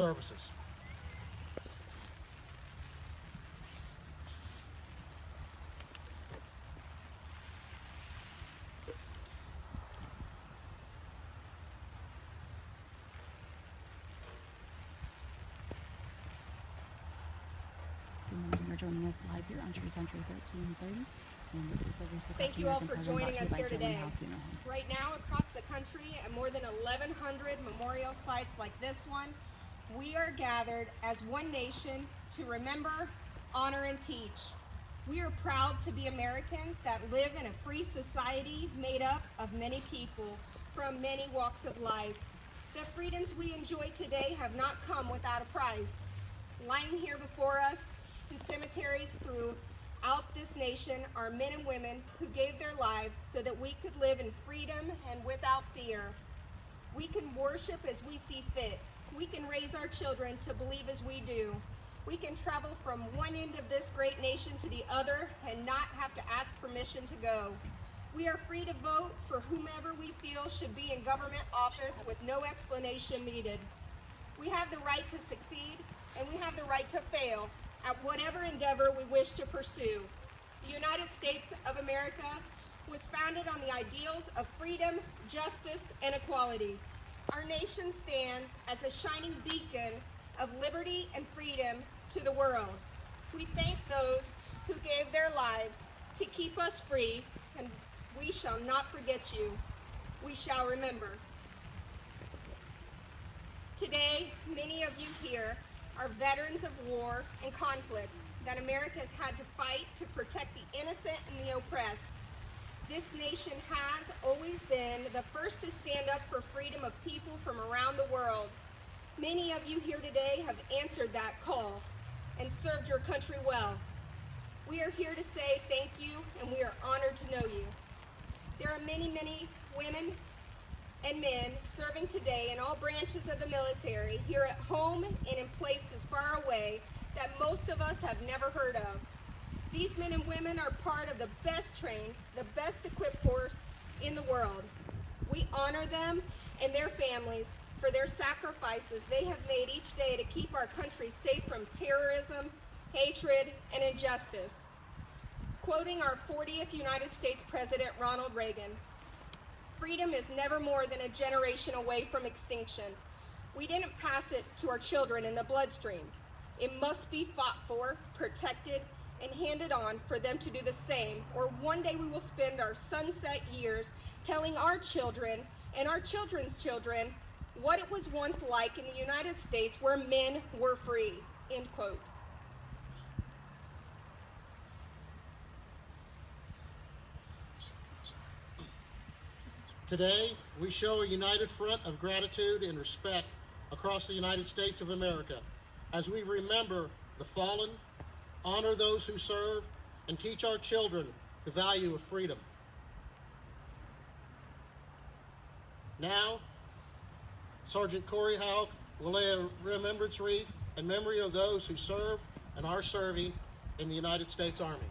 services. Good morning. You're joining us live here on Tree Country 1330. And this is a Thank you all for joining us here today. Right now, across the country, at more than 1,100 memorial sites like this one, we are gathered as one nation to remember, honor, and teach. We are proud to be Americans that live in a free society made up of many people from many walks of life. The freedoms we enjoy today have not come without a price. Lying here before us in cemeteries throughout this nation are men and women who gave their lives so that we could live in freedom and without fear. We can worship as we see fit. We can raise our children to believe as we do. We can travel from one end of this great nation to the other and not have to ask permission to go. We are free to vote for whomever we feel should be in government office with no explanation needed. We have the right to succeed, and we have the right to fail at whatever endeavor we wish to pursue. The United States of America was founded on the ideals of freedom, justice, and equality. Our nation stands as a shining beacon of liberty and freedom to the world. We thank those who gave their lives to keep us free, and we shall not forget you. We shall remember. Today, many of you here are veterans of war and conflicts that America has had to fight to protect the innocent and the oppressed. This nation has always been the first to stand up for freedom of people from around the world. Many of you here today have answered that call and served your country well. We are here to say thank you, and we are honored to know you. There are many, many women and men serving today in all branches of the military, here at home and in places far away that most of us have never heard of. These men and women are part of the best trained, the best equipped force in the world. We honor them and their families for their sacrifices they have made each day to keep our country safe from terrorism, hatred, and injustice. Quoting our 40th United States President Ronald Reagan, "Freedom is never more than a generation away from extinction. We didn't pass it to our children in the bloodstream. It must be fought for, protected, and handed on for them to do the same, or one day we will spend our sunset years telling our children and our children's children what it was once like in the United States where men were free." End quote. Today, we show a united front of gratitude and respect across the United States of America as we remember the fallen, honor those who serve, and teach our children the value of freedom. Now, Sergeant Corey Houck will lay a remembrance wreath in memory of those who serve and are serving in the United States Army.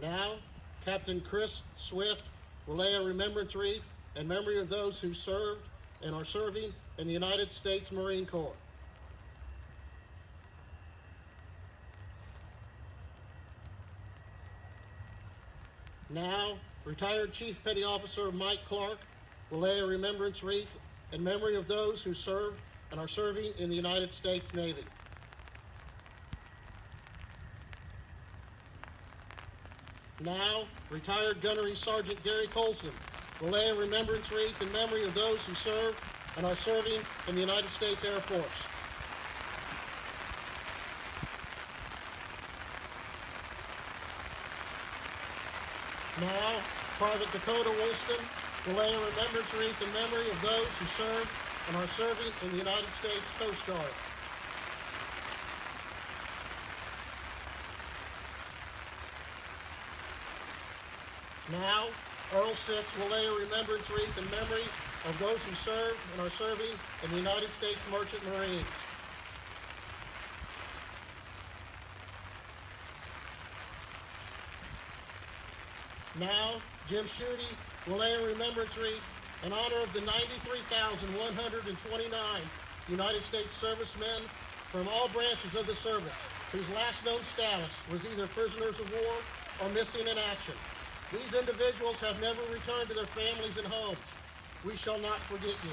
Now, Captain Chris Swift will lay a remembrance wreath in memory of those who served and are serving in the United States Marine Corps. Now, retired Chief Petty Officer Mike Clark will lay a remembrance wreath in memory of those who served and are serving in the United States Navy. Now, retired Gunnery Sergeant Gary Colson will lay a remembrance wreath in memory of those who served and are serving in the United States Air Force. Now, Private Dakota Woolston will lay a remembrance wreath in memory of those who served and are serving in the United States Coast Guard. Now, Earl Six will lay a remembrance wreath in memory of those who served and are serving in the United States Merchant Marines. Now, Jim Schutte will lay a remembrance wreath in honor of the 93,129 United States servicemen from all branches of the service whose last known status was either prisoners of war or missing in action. These individuals have never returned to their families and homes. We shall not forget you.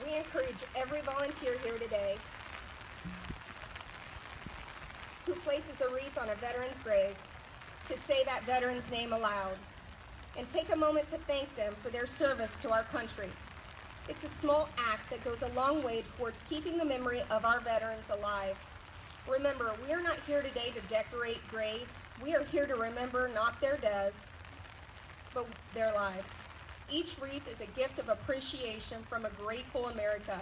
We encourage every volunteer here today who places a wreath on a veteran's grave to say that veteran's name aloud and take a moment to thank them for their service to our country. It's a small act that goes a long way towards keeping the memory of our veterans alive. Remember, we are not here today to decorate graves. We are here to remember not their deaths, but their lives. Each wreath is a gift of appreciation from a grateful America.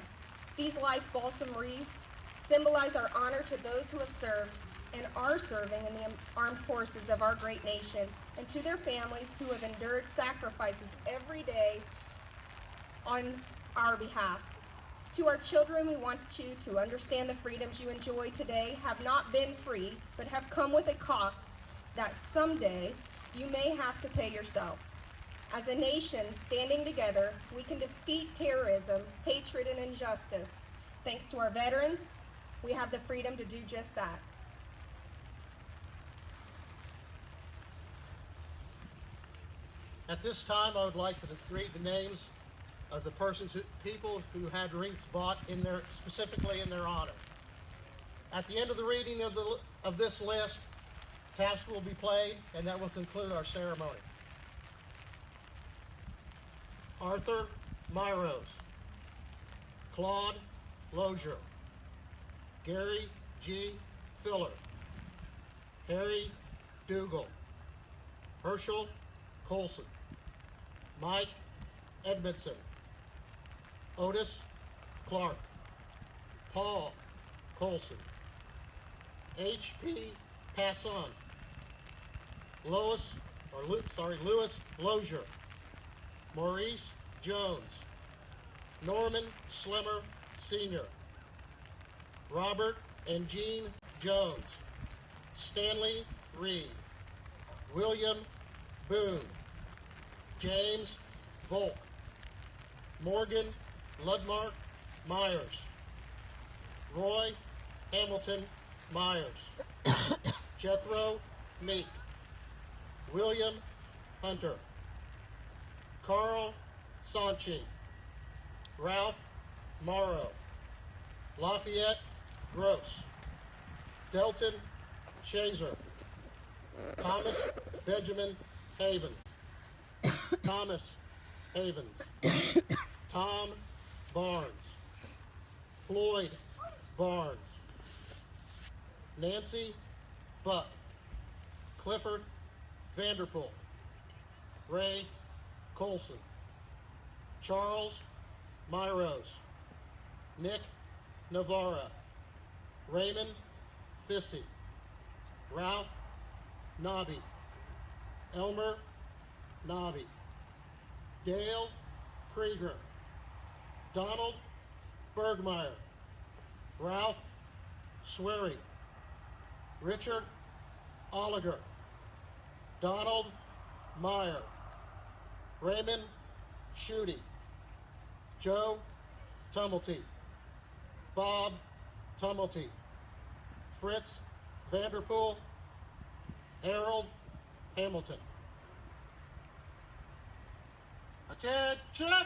These life balsam wreaths symbolize our honor to those who have served and are serving in the armed forces of our great nation, and to their families who have endured sacrifices every day on our behalf. To our children, we want you to understand the freedoms you enjoy today have not been free, but have come with a cost that someday you may have to pay yourself. As a nation standing together, we can defeat terrorism, hatred, and injustice. Thanks to our veterans, we have the freedom to do just that. At this time, I would like to read the names of the people who had wreaths bought specifically in their honor. At the end of the reading of this list, taps will be played, and that will conclude our ceremony. Arthur Myros, Claude Lozier, Gary G. Filler, Harry Dougal, Herschel Colson, Mike Edmondson, Otis Clark, Paul Colson, H.P. Passon, Louis Lozier, Maurice Jones, Norman Slimmer Sr., Robert and Jean Jones, Stanley Reed, William Boone, James Volk, Morgan Ludmark Myers, Roy Hamilton Myers, Jethro Meek, William Hunter, Carl Sanchi, Ralph Morrow, Lafayette Gross, Delton Shazer, Thomas Benjamin Haven, Thomas Havens, Tom Barnes, Floyd Barnes, Nancy Buck, Clifford Vanderpool, Ray Colson, Charles Myros, Nick Navarra, Raymond Fissy, Ralph Nobby, Elmer Nobby, Dale Krieger, Donald Bergmeyer, Ralph Swery, Richard Oliger, Donald Meyer, Raymond Schutte, Joe Tumulty, Bob Tumulty, Fritz Vanderpool, Harold Hamilton. Attention!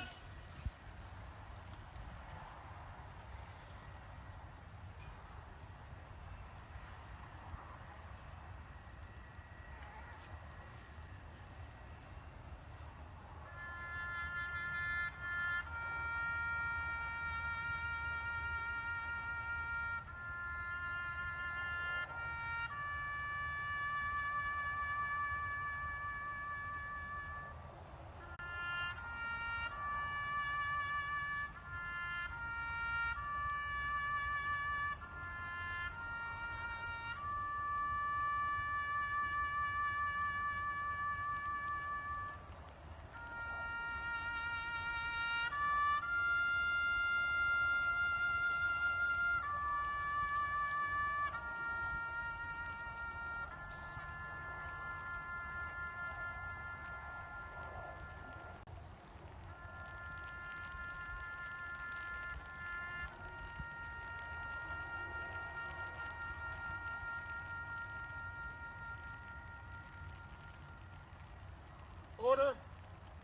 Order.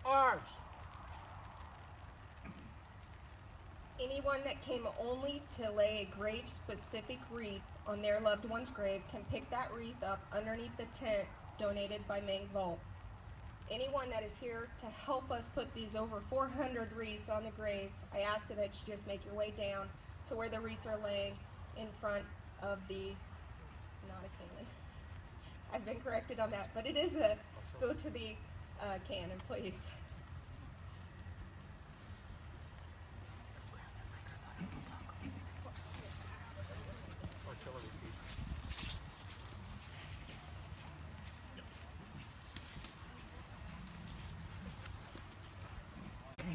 Arms. Anyone that came only to lay a grave-specific wreath on their loved one's grave can pick that wreath up underneath the tent donated by Mang Vault. Anyone that is here to help us put these over 400 wreaths on the graves, I ask that you just make your way down to where the wreaths are laying in front of the, it's not a cannon. I've been corrected on that, but it is a, go to the cannon, please.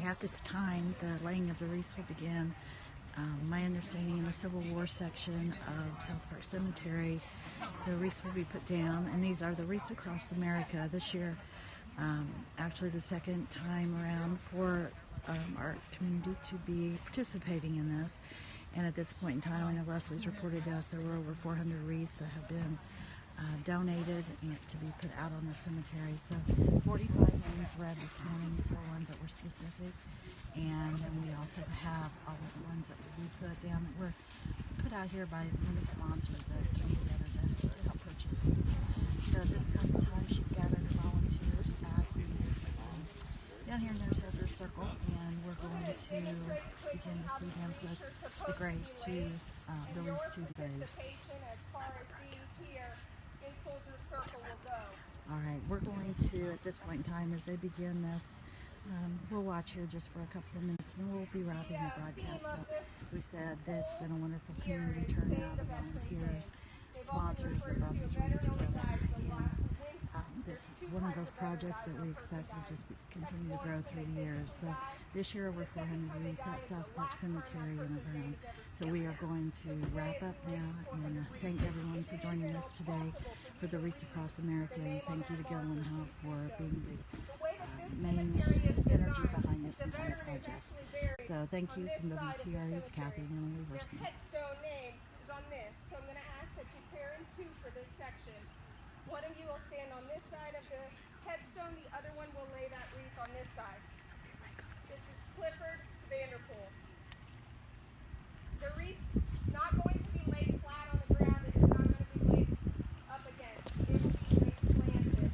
At this time, the laying of the wreaths will begin. My understanding, in the Civil War section of South Park Cemetery, the wreaths will be put down, and these are the Wreaths Across America. This year, actually the second time around for our community to be participating in this. And at this point in time, I know Leslie's reported to us there were over 400 wreaths that have been donated and to be put out on the cemetery. So 45 names read this morning for ones that were specific, and then we also have all of the ones that we put down that were put out here by many sponsors that came together to help purchase these. So at this point in time, she's gathered her volunteers at the down here in Nurse Edgar Circle, and we're going to begin to see them put the graves to the wreaths to the graves. All right, we're going to, at this point in time, as they begin this, we'll watch here just for a couple of minutes, and then we'll be wrapping the broadcast up. As we said, it's been a wonderful community turnout of volunteers, sponsors that brought these wreaths together, and this is one of those projects that we expect will just continue to grow through the years. So this year, over 400 wreaths at South Park Cemetery in the ground. So we are going to wrap up now, and thank everyone for joining us today for the Wreaths Across America, and thank you to Gilliland Howe for being the main energy behind this entire project. So thank you from WTRE. It's Kathy and Emily Wersman. Headstone name is on this, so I'm going to ask that you pair in two for this section. One of you will stand on this side of the